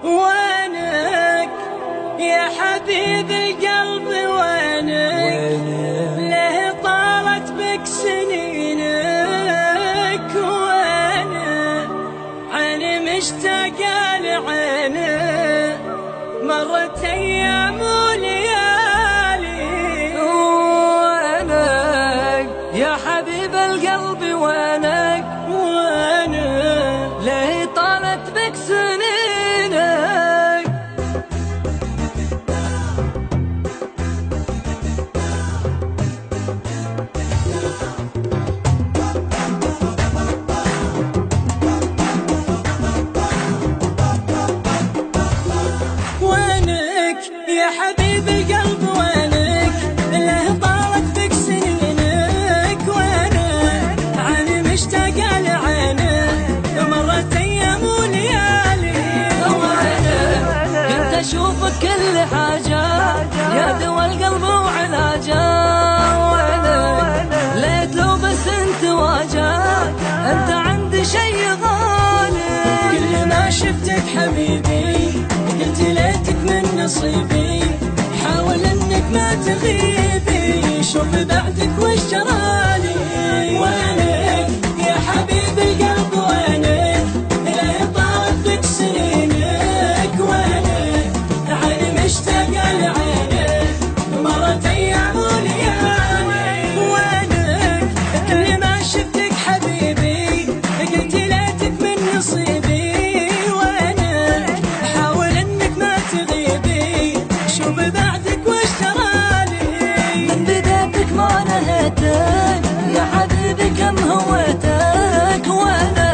وينك يا حبيب القلب وينك؟ ليه طالت بك سنينك؟ وينك عيني مشتاقة لعينك، مرت أيام وليالي. وينك يا حبيب القلب وينك؟ ليه طالت بك سنينك؟ وينك يا حبيب القلب وينك؟ ليه طالت بك سنينك؟ وينك عيني مشتاقة لعينك، مرت أيام وليالي. وينك كنت أشوفك كل حاجة، يا دوا القلب وعلاجه. وينك ليت لو بس انت واجه، انت عندي شي غالي. كل ما شفتك حبيبي قلت ليتك من نصيبي، حاول انك ما تغيبي، شوف بعدك وش جرالي. وينك يا حبيب القلب وينك؟ ليه طالت بك سنينك؟ وينك عيني مشتاقة لعينك، مرت ايام وليالي. وينك كل ما شفتك حبيبي قلت ليتك من نصيبي، شوف بعدك وش جرالي. من بدايتك ما نهيتك يا حبيبي، كم هويتك وانا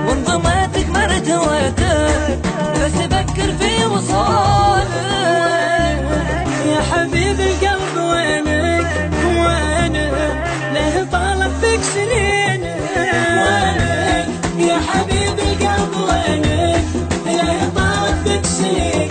وانضميتك ما ارتويتك، بس افكر في وصالك. يا حبيب القلب وينك؟ ليه طالت بك سنينك؟ وينك يا حبيب القلب وينك؟ ليه طالت بك سنينك؟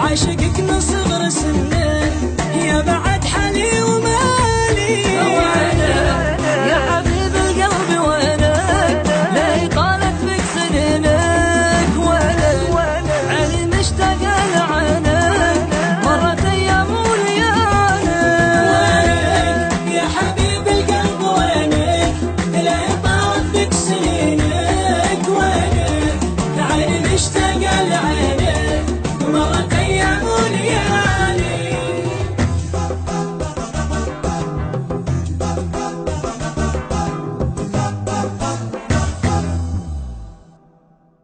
عاشقك من صغر سنه، يا بعد حالي ومالي. وينك يا حبيب القلب وينك؟ ليه طالت بك سنينك؟ وينك عيني مشتاقة لعينك، مرت أيام وليالي. وينك يا حبيب القلب وينك؟ ليه طالت بك سنينك؟ وينك عيني مشتاقة لعينك، مرت أيام وليالي.